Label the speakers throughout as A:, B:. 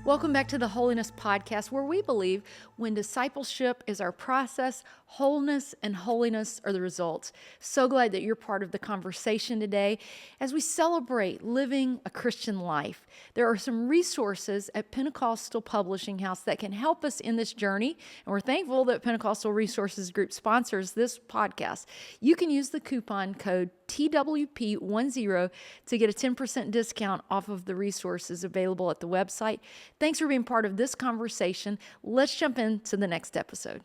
A: Welcome back to the Wholyness podcast, where we believe when discipleship is our process, wholeness and holiness are the results. So glad that you're part of the conversation today as we celebrate living a Christian life. There are some resources at Pentecostal Publishing House that can help us in this journey, and we're thankful that Pentecostal Resources Group sponsors this podcast. You can use the coupon code TWP10 to get a 10% discount off of the resources available at the website. Thanks for being part of this conversation. Let's jump into the next episode.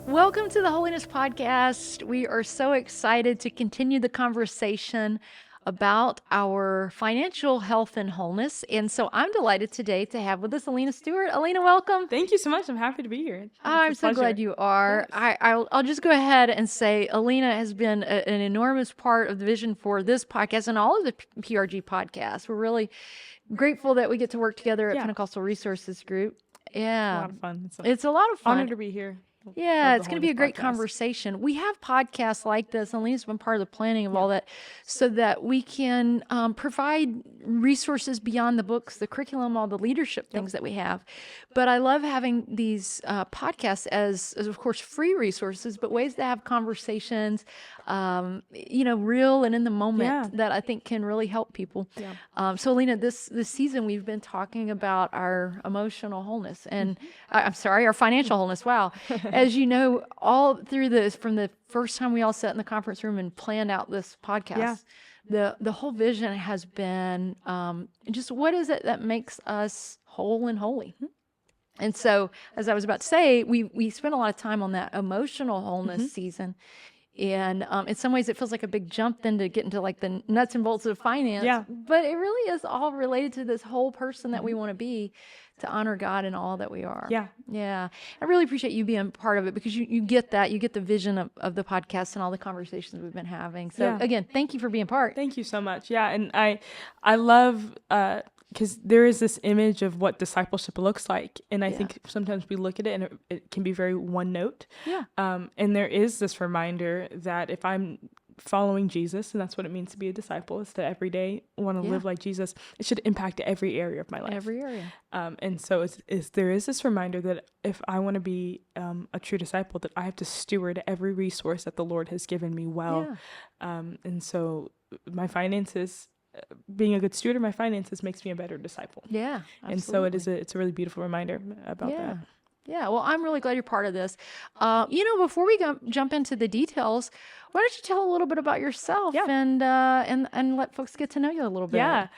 A: Welcome to the Wholyness Podcast. We are so excited to continue the conversation about our financial health and wholeness. And so I'm delighted today to have with us Alena Stewart. Alena, welcome.
B: Thank you so much. I'm happy to be here.
A: I'm so glad you are. Yes. I'll just go ahead and say Alena has been an enormous part of the vision for this podcast and all of the PRG podcasts. We're really grateful that we get to work together at Pentecostal Resources Group. Yeah.
B: It's a lot of fun.
A: It's a lot of fun.
B: Honored to be here.
A: Yeah, it's going to be a great conversation. We have podcasts like this, and Lena's been part of the planning of all that, so that we can provide resources beyond the books, the curriculum, all the leadership things that we have. But I love having these podcasts as, of course, free resources, but ways to have conversations, real and in the moment that I think can really help people. Yeah. So, Alena, this season we've been talking about our emotional wholeness and, our financial wholeness. Wow. As you know, all through this, from the first time we all sat in the conference room and planned out this podcast, the whole vision has been just what is it that makes us whole and holy? And so, as I was about to say, we spent a lot of time on that emotional wholeness season. And in some ways, it feels like a big jump then to get into like the nuts and bolts of finance. Yeah. But it really is all related to this whole person that we want to be, to honor God in all that we are. Yeah. Yeah. I really appreciate you being part of it, because you get that. You get the vision of the podcast and all the conversations we've been having. So again, thank you for being part.
B: Thank you so much. Yeah. And I love, because there is this image of what discipleship looks like. And I think sometimes we look at it and it can be very one note. Yeah. And there is this reminder that if I'm following Jesus, and that's what it means to be a disciple, is to every day want to live like Jesus, it should impact every area of my life.
A: Every area.
B: And so there is this reminder that if I want to be a true disciple, that I have to steward every resource that the Lord has given me well. Yeah. And so my finances, being a good steward of my finances makes me a better disciple. Yeah, absolutely. And so it's a really beautiful reminder about that.
A: Yeah, well, I'm really glad you're part of this. Before we jump into the details, why don't you tell a little bit about yourself and let folks get to know you a little bit?
B: Yeah.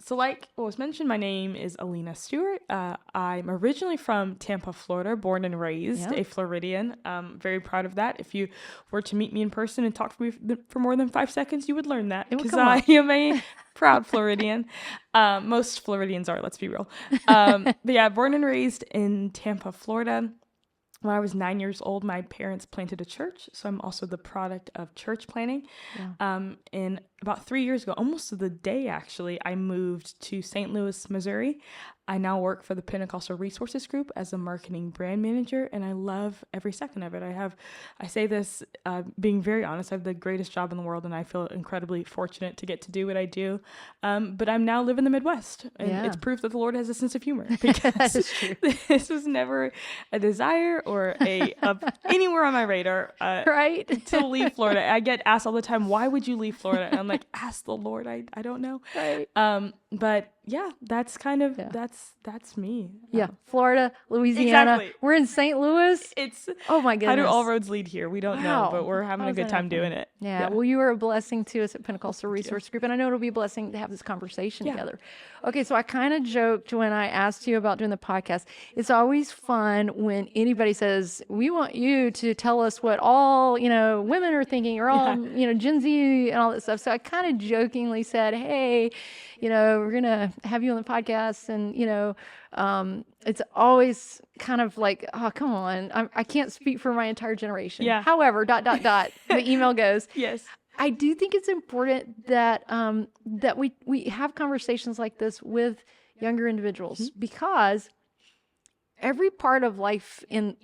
B: So like what was mentioned, my name is Alena Stewart. I'm originally from Tampa, Florida, born and raised a Floridian. Very proud of that. If you were to meet me in person and talk to me for more than 5 seconds, you would learn that, because I am a proud Floridian. Most Floridians are, let's be real. But yeah, born and raised in Tampa, Florida. When I was 9 years old, my parents planted a church, so I'm also the product of church planting. Yeah. And about 3 years ago, almost to the day actually, I moved to St. Louis, Missouri. I now work for the Pentecostal Resources Group as a marketing brand manager, and I love every second of it. I say this being very honest, I have the greatest job in the world, and I feel incredibly fortunate to get to do what I do. But I'm now living in the Midwest, and it's proof that the Lord has a sense of humor, because this was never a desire or anywhere on my radar to leave Florida. I get asked all the time, why would you leave Florida? And I'm like, ask the Lord. I don't know. Right. But yeah, that's kind of, that's me.
A: Yeah. Florida, Louisiana.
B: Exactly.
A: We're in St. Louis. Oh my goodness.
B: How do all roads lead here? We don't know, but we're having a good time doing it.
A: Yeah. Well, you are a blessing to us at Pentecostal Resource Group, and I know it'll be a blessing to have this conversation together. Okay. So I kind of joked when I asked you about doing the podcast. It's always fun when anybody says, we want you to tell us what all, women are thinking, or all, Gen Z and all that stuff. So I kind of jokingly said, hey, we're going to have you on the podcast, and, it's always kind of like, oh, come on. I can't speak for my entire generation. Yeah. However, ... the email goes. Yes. I do think it's important that that we have conversations like this with younger individuals, because every part of life in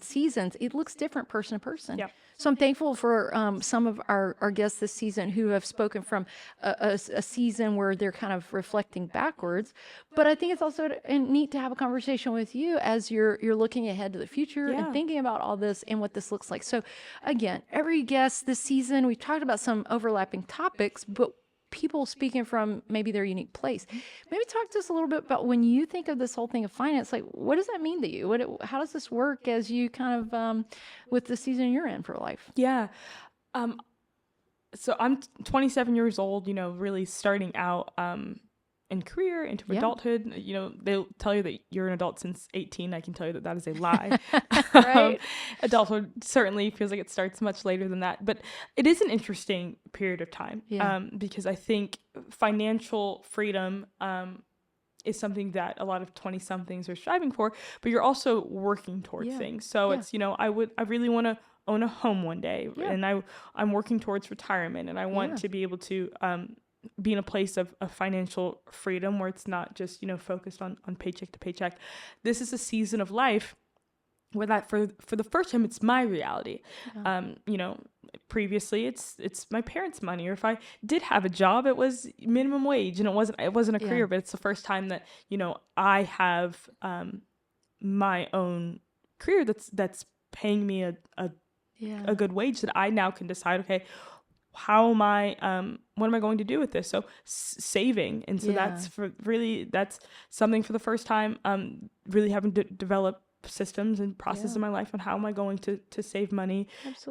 A: seasons, it looks different person to person.
B: Yeah.
A: So I'm thankful for some of our guests this season who have spoken from a season where they're kind of reflecting backwards. But I think it's also neat to have a conversation with you as you're looking ahead to the future and thinking about all this and what this looks like. So again, every guest this season, we've talked about some overlapping topics, but people speaking from maybe their unique place. Maybe talk to us a little bit about when you think of this whole thing of finance, like what does that mean to you? How does this work as you kind of with the season you're in for life?
B: Yeah. So I'm 27 years old, really starting out in career, into adulthood. They'll tell you that you're an adult since 18. I can tell you that is a lie.
A: Right.
B: Adulthood certainly feels like it starts much later than that. But it is an interesting period of time because I think financial freedom is something that a lot of 20-somethings are striving for, but you're also working towards things. So it's, I really want to own a home one day, and I'm working towards retirement, and I want to be able to be in a place of financial freedom where it's not just, focused on paycheck to paycheck. This is a season of life where that for the first time, it's my reality. Previously it's my parents' money, or if I did have a job, it was minimum wage and it wasn't a career, but it's the first time that, I have my own career that's paying me a good wage that I now can decide, okay, how am I, what am I going to do with this? So saving. And so that's something for the first time, really having to develop systems and processes in my life on how am I going to save money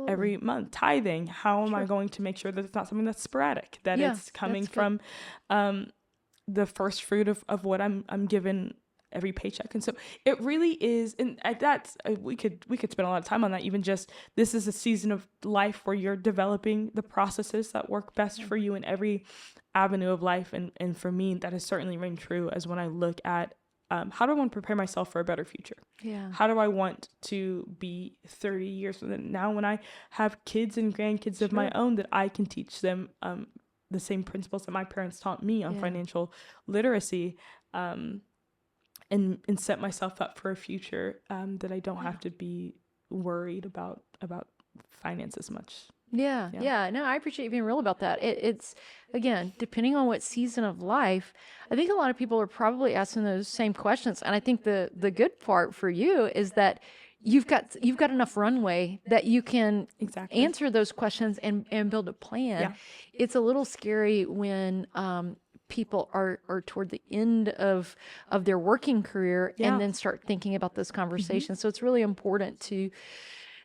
B: every month. Tithing. How am I going to make sure that it's not something that's sporadic, that it's coming from, the first fruit of what I'm given every paycheck. And so it really is, and that's we could spend a lot of time on that. Even just this is a season of life where you're developing the processes that work best for you in every avenue of life. And for me, that has certainly rang true as when I look at how do I want to prepare myself for a better future? How do I want to be 30 years from now when I have kids and grandkids of my own, that I can teach them the same principles that my parents taught me on financial literacy, and set myself up for a future that I don't have to be worried about finances much.
A: Yeah. No, I appreciate you being real about that. It's, again, depending on what season of life, I think a lot of people are probably asking those same questions. And I think the good part for you is that you've got enough runway that you can answer those questions and build a plan. It's a little scary when people are toward the end of their working career and then start thinking about those conversations. So it's really important to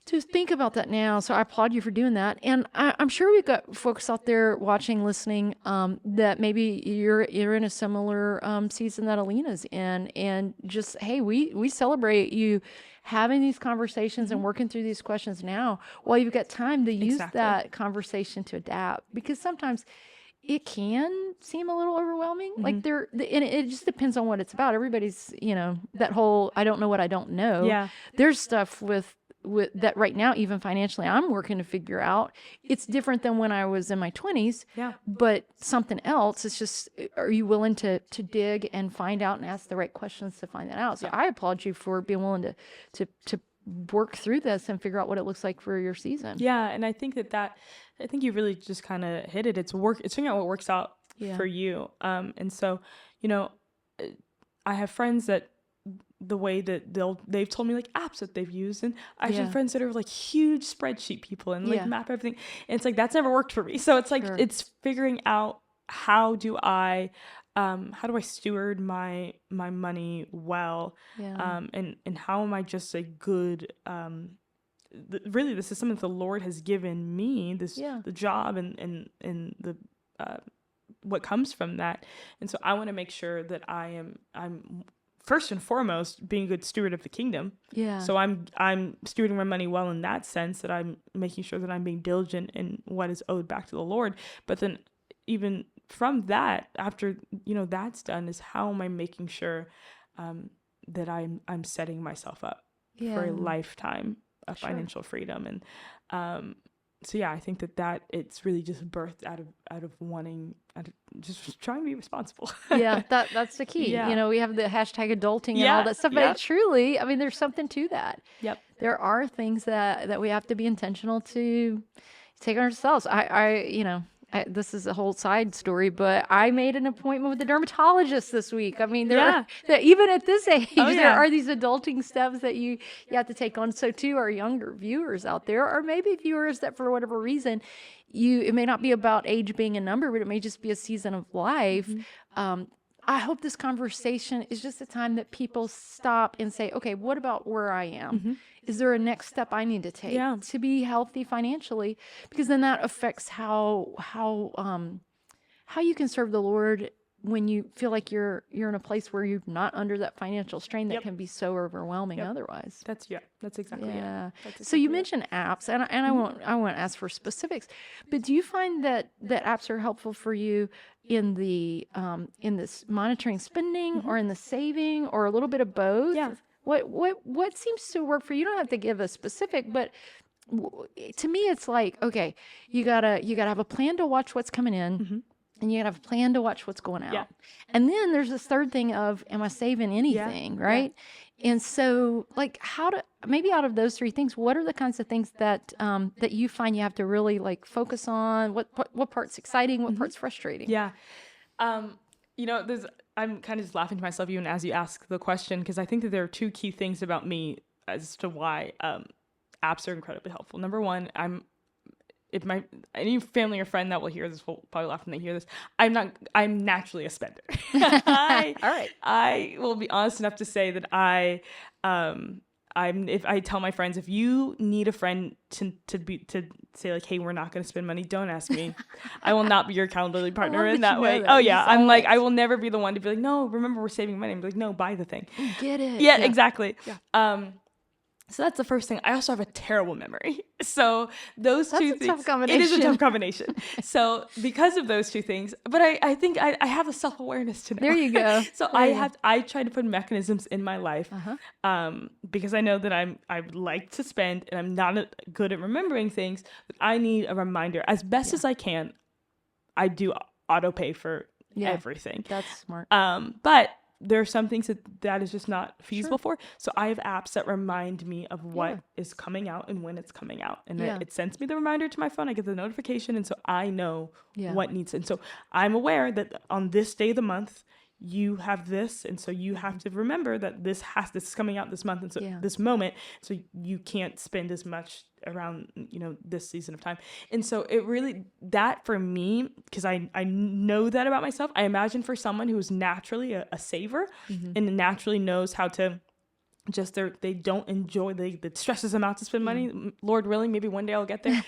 A: think about that now. So I applaud you for doing that. And I'm sure we've got folks out there watching, listening, that maybe you're in a similar season that Alena's in, and just, hey, we celebrate you having these conversations and working through these questions now while you've got time to use that conversation to adapt, because sometimes it can seem a little overwhelming. Like and it just depends on what it's about. Everybody's, that whole, I don't know what I don't know. There's stuff with that right now, even financially, I'm working to figure out. It's different than when I was in my 20s, but something else. It's just, are you willing to dig and find out and ask the right questions to find that out? So I applaud you for being willing to work through this and figure out what it looks like for your season.
B: Yeah. And I think I think you really just kind of hit it. It's figuring out what works out for you. And so, I have friends that the way that they've told me like apps that they've used, and I have friends that are like huge spreadsheet people and like map everything. And it's like, that's never worked for me. So it's like, it's figuring out how do I steward my money well, and how am I just a good, really, this is something that the Lord has given me, the job and the what comes from that. And so I want to make sure that I'm first and foremost being a good steward of the kingdom. So I'm stewarding my money well in that sense, that I'm making sure that I'm being diligent in what is owed back to the Lord. But then even from that, after that's done, is how am I making sure that I'm setting myself up for a lifetime of financial freedom. And So yeah, I think that it's really just birthed out of wanting, just trying to be responsible.
A: Yeah, that's the key.
B: Yeah.
A: We have the hashtag adulting and all
B: Yeah.
A: that stuff, but
B: Yep.
A: it truly, I mean, there's something to that.
B: Yep.
A: There are things that we have to be intentional to take on ourselves. This is a whole side story, but I made an appointment with a dermatologist this week. I mean, even at this age, there are these adulting steps that you have to take on. So too, our younger viewers out there, or maybe viewers that for whatever reason, it may not be about age being a number, but it may just be a season of life. I hope this conversation is just a time that people stop and say, okay, what about where I am? Is there a next step I need to take to be healthy financially? Because then that affects how you can serve the Lord when you feel like you're in a place where you're not under that financial strain that can be so overwhelming otherwise.
B: That's exactly it. That's exactly
A: So you mentioned apps, and I won't ask for specifics, but do you find that apps are helpful for you in the in this monitoring spending or in the saving or a little bit of both?
B: Yeah.
A: What seems to work for you? You don't have to give a specific, but to me, it's like, okay, you gotta have a plan to watch what's coming in. And you gotta have a plan to watch what's going out. And then there's this third thing of, am I saving anything, right? And so, like, maybe out of those three things, what are the kinds of things that that you find you have to really like focus on? What part's exciting? What part's frustrating?
B: Yeah. I'm kind of just laughing to myself even as you ask the question, because I think that there are two key things about me as to why apps are incredibly helpful. Number one, any family or friend that will hear this will probably laugh when they hear this. I'm naturally a spender.
A: All right.
B: I will be honest enough to say that if I tell my friends, if you need a friend to say like, hey, we're not going to spend money, don't ask me. I will not be your accountability partner in that way. Oh yeah. I'm like, I will never be the one to be like, no, remember we're saving money. I'm like, no, buy the thing.
A: Get it.
B: Yeah, exactly. Yeah. So that's the first thing. I also have a terrible memory. So those two things.
A: Tough combination.
B: It is a tough combination. So because of those two things, but I think I have a self-awareness to know.
A: There you go.
B: So I try to put mechanisms in my life because I know that I like to spend and I'm not good at remembering things, but I need a reminder. As best as I can, I do auto pay for everything.
A: That's smart.
B: But there are some things that is just not feasible for. So I have apps that remind me of what is coming out and when it's coming out. And it sends me the reminder to my phone. I get the notification. And so I know what needs. And so I'm aware that on this day of the month, you have this. And so you have to remember that this is coming out this month. And so this moment, so you can't spend as much around, this season of time. And so it really, that for me, because I know that about myself, I imagine for someone who is naturally a saver and naturally knows how to just, they don't enjoy, that stresses them out to spend money. Lord willing, maybe one day I'll get there.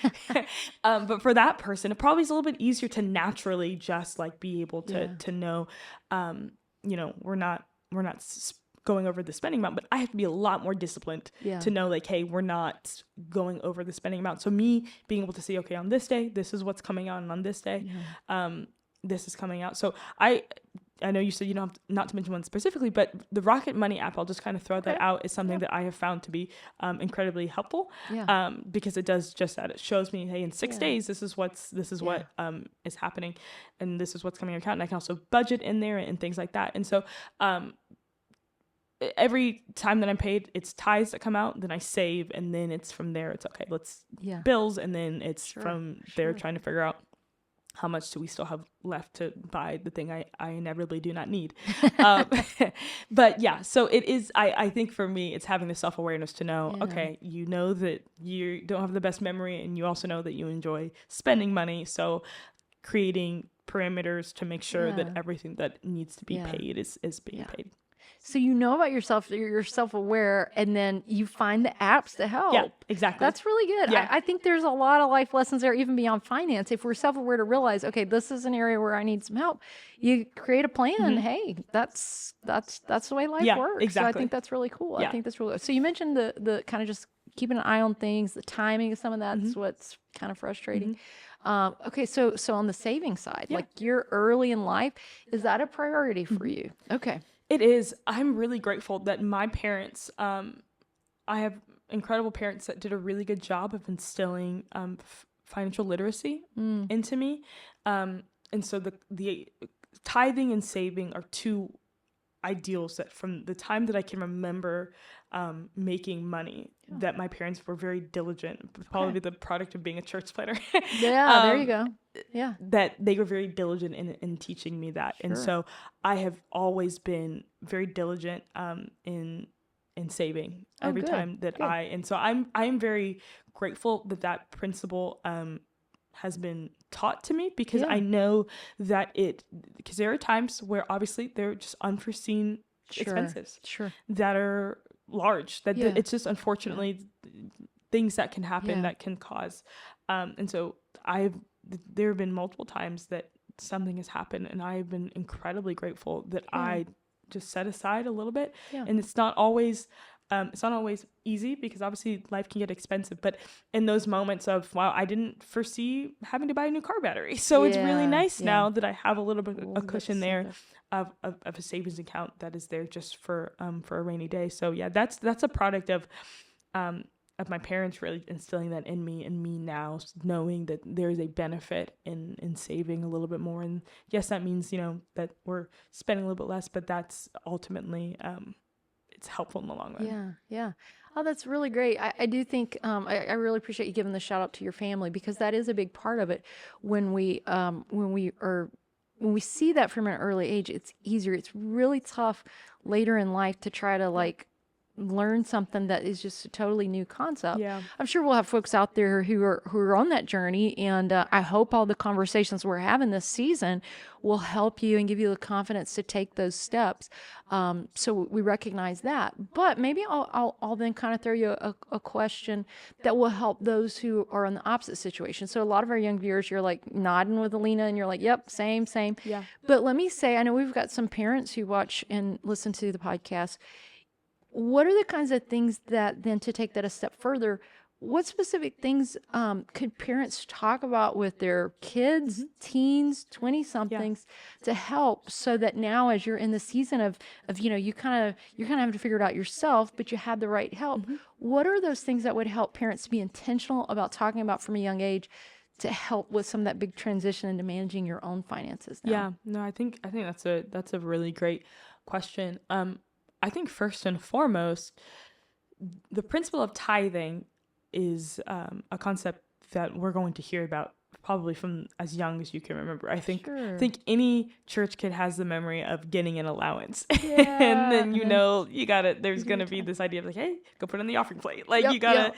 B: But for that person, it probably is a little bit easier to naturally just like be able to know, we're not going over the spending amount, but I have to be a lot more disciplined to know like, hey, we're not going over the spending amount. So me being able to see, okay, on this day, this is what's coming out, and on this day, this is coming out. So I know you said you don't have not to mention one specifically, but the Rocket Money app, I'll just kind of throw that out, is something that I have found to be incredibly helpful because it does just that. It shows me, hey, in 6 days, this is what is happening, and this is what's coming in account, and I can also budget in there and things like that. And so every time that I'm paid, it's tithes that come out, then I save, and then it's from there. It's okay, let's bills, and then it's from there trying to figure out how much do we still have left to buy the thing I inevitably do not need. But yeah, so it is, I think for me, it's having the self-awareness to know, okay, you know that you don't have the best memory, and you also know that you enjoy spending money. So creating parameters to make sure that everything that needs to be paid is being paid.
A: So you know about yourself, you're self-aware, and then you find the apps to help.
B: Yeah, exactly.
A: That's really good.
B: Yeah.
A: I think there's a lot of life lessons there, even beyond finance. If we're self-aware to realize, okay, this is an area where I need some help, you create a plan. Hey, that's the way life works.
B: Exactly.
A: So I think that's really cool. I think that's really good. So you mentioned the kind of just keeping an eye on things, the timing of some of that's what's kind of frustrating. Okay, so on the saving side, like you're early in life, is that a priority for you? Okay.
B: It is. I'm really grateful that my parents, I have incredible parents that did a really good job of instilling financial literacy into me. And so the tithing and saving are two ideals that from the time that I can remember making money, that my parents were very diligent, probably the product of being a church planner.
A: Yeah, there you go. Yeah.
B: That they were very diligent in teaching me that. Sure. And so I have always been very diligent in saving every time that and so I'm very grateful that principle has been taught to me, because I know that because there are times where obviously there are just unforeseen expenses that are large, that it's just unfortunately things that can happen that can cause. And so there have been multiple times that something has happened, and I've been incredibly grateful that I just set aside a little bit. And it's not always easy, because obviously life can get expensive, but in those moments of, wow, I didn't foresee having to buy a new car battery. So it's really nice now that I have a little bit of a cushion there of a savings account that is there just for a rainy day. So yeah, that's a product of my parents really instilling that in me, and me now knowing that there is a benefit in saving a little bit more. And yes, that means, that we're spending a little bit less, but that's ultimately, it's helpful in the long run.
A: Yeah. Oh, that's really great. I do think I really appreciate you giving the shout out to your family, because that is a big part of it. When we see that from an early age, it's easier. It's really tough later in life to try to learn something that is just a totally new concept. Yeah. I'm sure we'll have folks out there who are on that journey, and I hope all the conversations we're having this season will help you and give you the confidence to take those steps. So we recognize that. But maybe I'll then kind of throw you a question that will help those who are in the opposite situation. So a lot of our young viewers, you're like nodding with Alena, and you're like, yep, same. Yeah. But let me say, I know we've got some parents who watch and listen to the podcast. What are the kinds of things that then, to take that a step further, what specific things could parents talk about with their kids, teens, 20-somethings to help, so that now, as you're in the season of you kind of having to figure it out yourself, but you have the right help. What are those things that would help parents to be intentional about talking about from a young age, to help with some of that big transition into managing your own finances now?
B: Yeah, no, I think that's a really great question. I think first and foremost, the principle of tithing is a concept that we're going to hear about probably from as young as you can remember. I think any church kid has the memory of getting an allowance. And then you gotta, there's gonna be this idea of hey, go put it on the offering plate. You gotta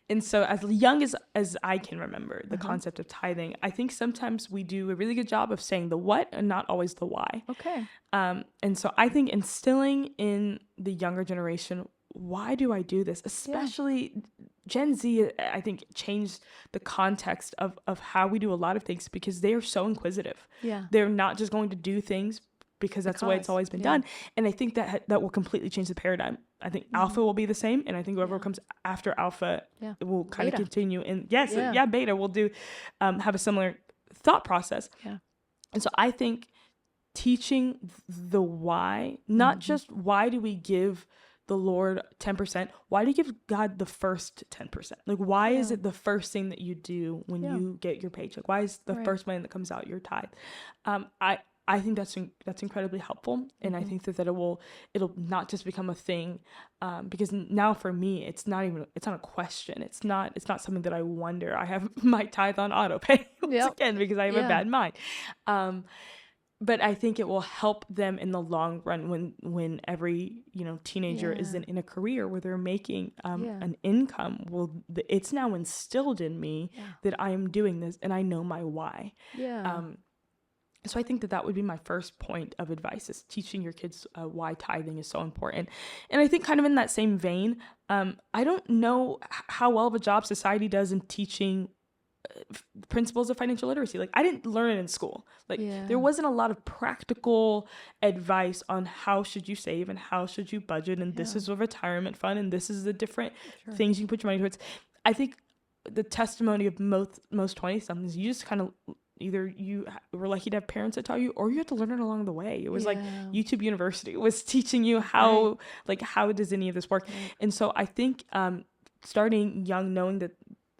B: and so as young as I can remember the concept of tithing, I think sometimes we do a really good job of saying the what and not always the why.
A: Okay.
B: And so I think instilling in the younger generation, why do I do this? Especially Gen Z, I think, changed the context of how we do a lot of things, because they are so inquisitive. Yeah. They're not just going to do things because that's the way it's always been done. And I think that will completely change the paradigm. I think Alpha will be the same. And I think whoever comes after Alpha will kind of continue. And Beta will do have a similar thought process. Yeah. And so I think teaching the why, not just why do we give the Lord 10%, why do you give God the first 10%? Why is it the first thing that you do when you get your paycheck? Why is the first money that comes out your tithe? I think that's incredibly helpful, and I think that it'll not just become a thing, because now for me it's not a question. It's not something that I wonder. I have my tithe on auto pay once again because I have a bad mind. But I think it will help them in the long run when every teenager is in a career where they're making an income. It's now instilled in me that I am doing this and I know my why. So I think that would be my first point of advice, is teaching your kids why tithing is so important. And I think kind of in that same vein, I don't know how well of a job society does in teaching principles of financial literacy. I didn't learn it in school. There wasn't a lot of practical advice on how should you save and how should you budget, and this is a retirement fund and this is the different things you can put your money towards. I think the testimony of most 20-somethings, you just kind of either you were lucky to have parents that taught you, or you had to learn it along the way. It was YouTube University was teaching you how how does any of this work. And so I think starting young, knowing that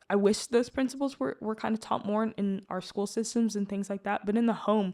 B: I wish those principles were kind of taught more in our school systems and things like that. But in the home,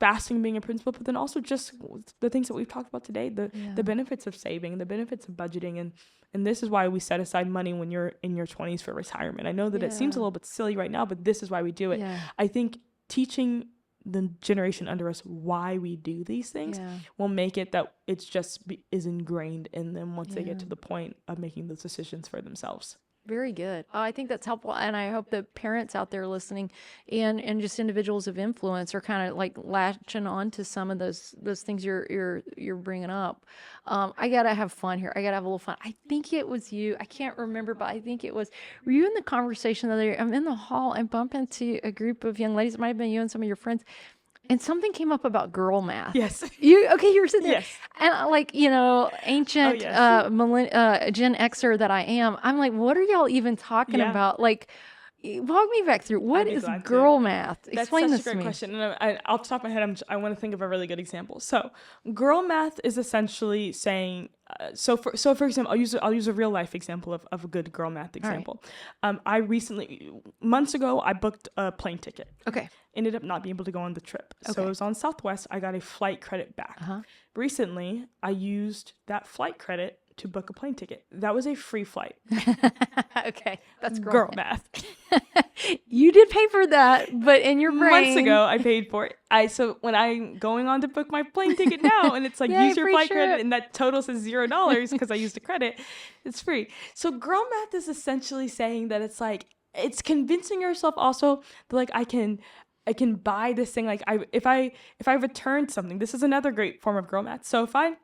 B: fasting being a principle, but then also just the things that we've talked about today, the benefits of saving, the benefits of budgeting. And this is why we set aside money when you're in your 20s for retirement. I know that it seems a little bit silly right now, but this is why we do it. Yeah. I think teaching the generation under us why we do these things will make it that it's just is ingrained in them once they get to the point of making those decisions for themselves.
A: Very good. I think that's helpful, and I hope that parents out there listening and just individuals of influence are kind of like latching on to some of those things you're bringing up. I gotta have fun here. I gotta have a little fun. I think it was you. I can't remember, but I think it was. Were you in the conversation the other day? I'm in the hall and bump into a group of young ladies. It might have been you and some of your friends. And something came up about girl math.
B: Yes.
A: You were sitting there.
B: Yes.
A: And ancient Gen Xer that I am, I'm like, what are y'all even talking about? Like, walk me back through. What is girl math? Explain this to me.
B: That's such a great question. And off the top of my head, I want to think of a really good example. So girl math is essentially saying, so for example, I'll use a real life example of a good girl math example. Right. I recently, months ago, I booked a plane ticket.
A: Okay.
B: Ended up not being able to go on the trip. Okay. So it was on Southwest. I got a flight credit back. Recently, I used that flight credit to book a plane ticket. That was a free flight.
A: Okay, that's
B: girl math.
A: You did pay for that, but in your brain,
B: months ago I paid for it. So when I'm going on to book my plane ticket now, and it's like use your flight credit, and that total says $0 because I used a credit, it's free. So girl math is essentially saying that it's like it's convincing yourself also that like I can buy this thing. Like if I returned something, this is another great form of girl math. So if I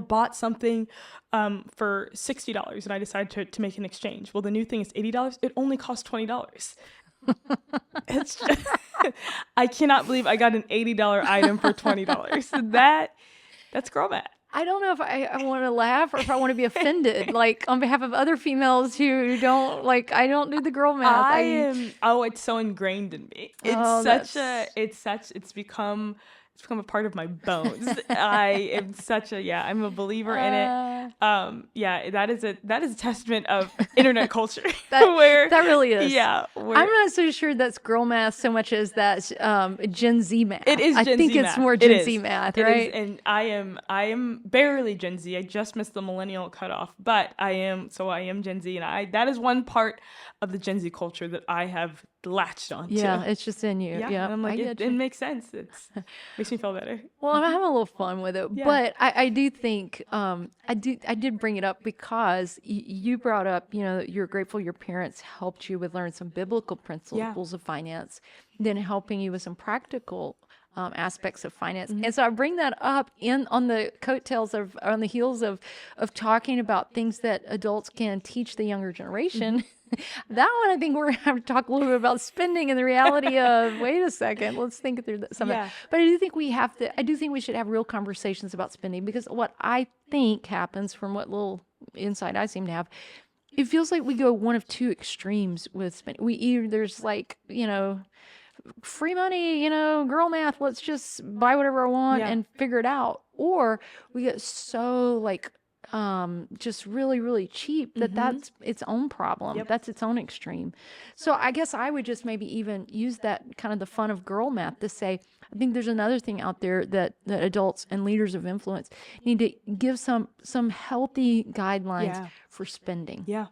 B: bought something for $60 and I decided to make an exchange. Well, the new thing is $80. It only costs $20. It's just, I cannot believe I got an $80 item for $20. That's girl math.
A: I don't know if I want to laugh or if I want to be offended, like on behalf of other females who don't I don't do the girl math.
B: It's so ingrained in me. It's become a part of my bones. I'm a believer in it. That is a testament of internet culture.
A: that really is.
B: Yeah.
A: I'm not so sure that's girl math so much as that's Gen Z math.
B: It is Gen Z math.
A: I think it's more Gen Z math, right?
B: It is, and I am barely Gen Z. I just missed the millennial cutoff, but I am Gen Z, and that is one part of the Gen Z culture that I have latched on to.
A: Yeah, it's just in you. Yeah.
B: And I'm like, it makes sense. It makes me feel better.
A: Well, I'm having a little fun with it, but I do think I did bring it up because you brought up, you're grateful your parents helped you with learn some biblical principles of finance, then helping you with some practical aspects of finance. And so I bring that up on the coattails on the heels of talking about things that adults can teach the younger generation. That one, I think we're going to have to talk a little bit about spending and the reality of, wait a second, let's think through some of that. But I do think we should have real conversations about spending, because what I think happens, from what little insight I seem to have, it feels like we go one of two extremes with spending. There's free money, girl math, let's just buy whatever I want and figure it out. Or we get so just really, really cheap that's its own problem. That's its own extreme. So I guess I would just maybe even use that kind of the fun of girl math to say, I think there's another thing out there that adults and leaders of influence need to give some healthy guidelines for spending.
B: Yeah.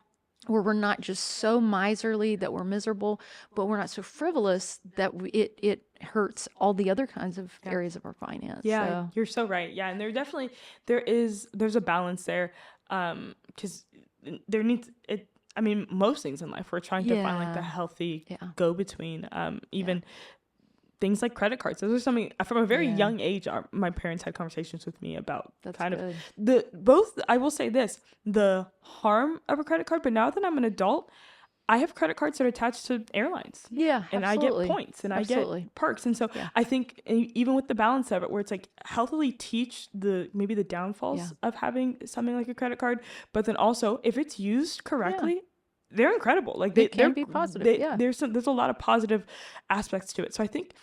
A: Where we're not just so miserly that we're miserable, but we're not so frivolous that it hurts all the other kinds of areas of our finance.
B: Yeah, so. You're so right. Yeah, and there's a balance there, because there needs it. I mean, most things in life we're trying to find the healthy go between. Even things like credit cards. Those are something from a very young age. My parents had conversations with me about I will say this, the harm of a credit card, but now that I'm an adult, I have credit cards that are attached to airlines.
A: Yeah,
B: and
A: absolutely.
B: I get points and I get perks. And so I think even with the balance of it, where it's like healthily teach maybe the downfalls of having something like a credit card, but then also if it's used correctly, they're incredible. Like they can be positive. There's a lot of positive aspects to it. So I think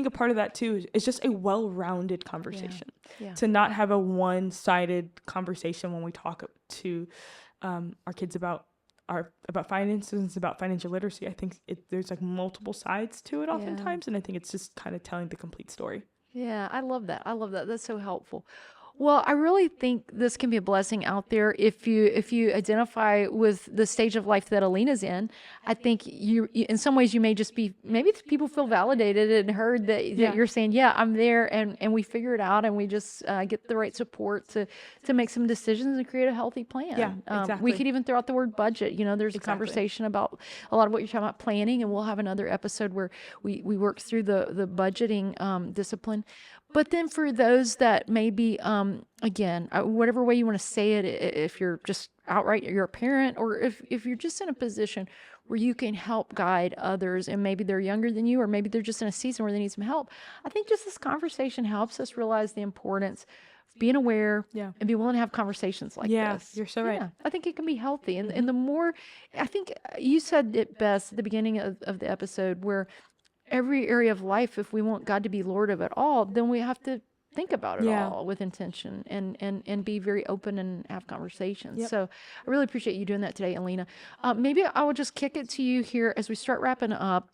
B: a part of that too is just a well-rounded conversation. To not have a one-sided conversation when we talk to our kids about about finances and it's about financial literacy, I think there's like multiple sides to it oftentimes. And I think it's just kind of telling the complete story.
A: Yeah, I love that. I love that. That's so helpful. Well, I really think this can be a blessing out there if you identify with the stage of life that Alena's in. I think in some ways you may just be, maybe people feel validated and heard that you're saying, yeah, I'm there, and we figure it out, and we just get the right support to make some decisions and create a healthy plan.
B: Yeah, exactly.
A: We could even throw out the word budget. There's a conversation about a lot of what you're talking about planning, and we'll have another episode where we work through the budgeting discipline. But then for those that maybe, again, whatever way you want to say it, if you're just outright, you're a parent, or if you're just in a position where you can help guide others, and maybe they're younger than you, or maybe they're just in a season where they need some help, I think just this conversation helps us realize the importance of being aware and be willing to have conversations like this.
B: Yeah, you're so right.
A: I think it can be healthy. And the more, I think you said it best at the beginning of the episode, where every area of life, if we want God to be Lord of it all, then we have to think about it all with intention and be very open and have conversations. So I really appreciate you doing that today, Alena. Maybe I will just kick it to you here as we start wrapping up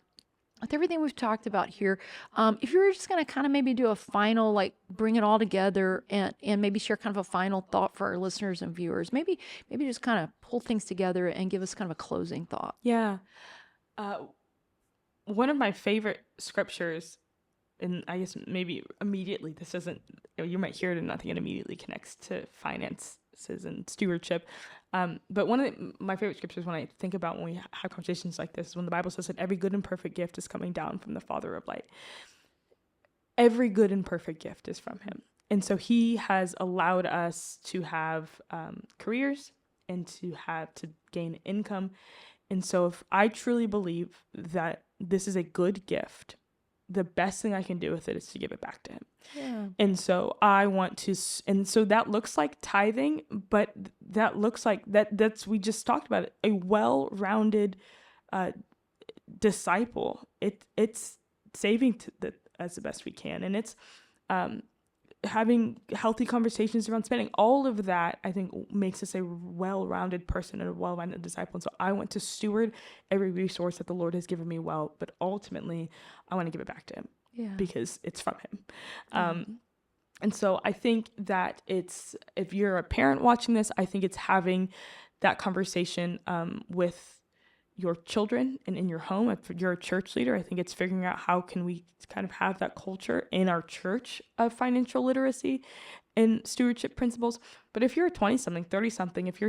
A: with everything we've talked about here. If you were just going to kind of maybe do a final, like bring it all together and maybe share kind of a final thought for our listeners and viewers, maybe just kind of pull things together and give us kind of a closing thought.
B: Yeah. One of my favorite scriptures, and I guess maybe immediately this doesn't, you might hear it and nothing, it immediately connects to finances and stewardship. But one of my favorite scriptures when I think about when we have conversations like this is when the Bible says that every good and perfect gift is coming down from the Father of light. Every good and perfect gift is from him. And so he has allowed us to have careers and to gain income. And so if I truly believe that this is a good gift, the best thing I can do with it is to give it back to him. Yeah. And so I want to, and so that looks like tithing, but that looks like we just talked about it, a well-rounded disciple. It's saving as the best we can. And it's having healthy conversations around spending. All of that, I think, makes us a well-rounded person and a well-rounded disciple. And so I want to steward every resource that the Lord has given me well, but ultimately I want to give it back to him because it's from him. And so I think that if you're a parent watching this, I think it's having that conversation with your children and in your home. If you're a church leader, I think it's figuring out how can we kind of have that culture in our church of financial literacy and stewardship principles. But if you're a 20-something, 30-something, if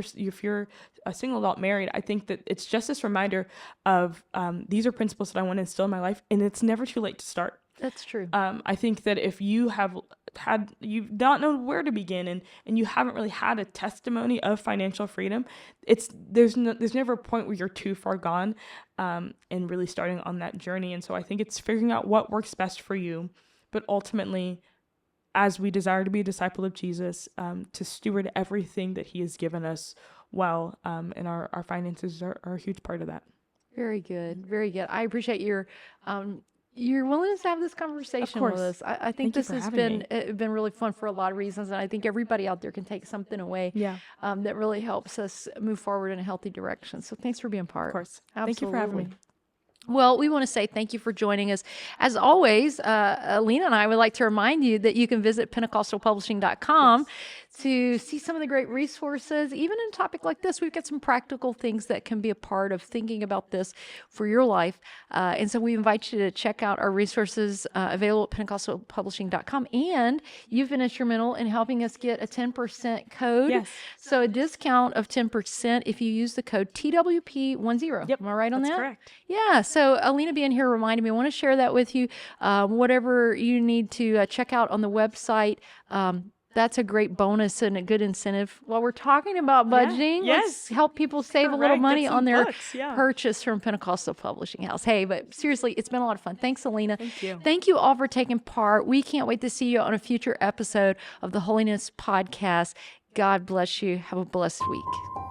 B: you're a single adult married, I think that it's just this reminder of these are principles that I want to instill in my life, and it's never too late to start.
A: That's true.
B: I think that if you you've not known where to begin and you haven't really had a testimony of financial freedom, there's never a point where you're too far gone, and really starting on that journey. And so I think it's figuring out what works best for you, but ultimately, as we desire to be a disciple of Jesus, to steward everything that he has given us well, and our finances are a huge part of that.
A: Very good. Very good. I appreciate your willingness to have this conversation with us. I think this has been really fun for a lot of reasons, and I think everybody out there can take something away that really helps us move forward in a healthy direction. So thanks for being part.
B: Of course.
A: Absolutely.
B: Thank you for having me.
A: Well, we want to say thank you for joining us. As always, Alena and I would like to remind you that you can visit pentecostalpublishing.com to see some of the great resources. Even in a topic like this, we've got some practical things that can be a part of thinking about this for your life. And so we invite you to check out our resources available at pentecostalpublishing.com. And you've been instrumental in helping us get a 10% code.
B: Yes.
A: So a discount of 10% if you use the code TWP10.
B: Yep.
A: Am I right on that?
B: That's correct.
A: Yeah. So Alena being here reminded me, I want to share that with you. Whatever you need to check out on the website, that's a great bonus and a good incentive. While we're talking about budgeting, let's help people save a little money on their purchase from Pentecostal Publishing House. Hey, but seriously, it's been a lot of fun. Thanks, Alena.
B: Thank you.
A: Thank you all for taking part. We can't wait to see you on a future episode of the Wholyness podcast. God bless you. Have a blessed week.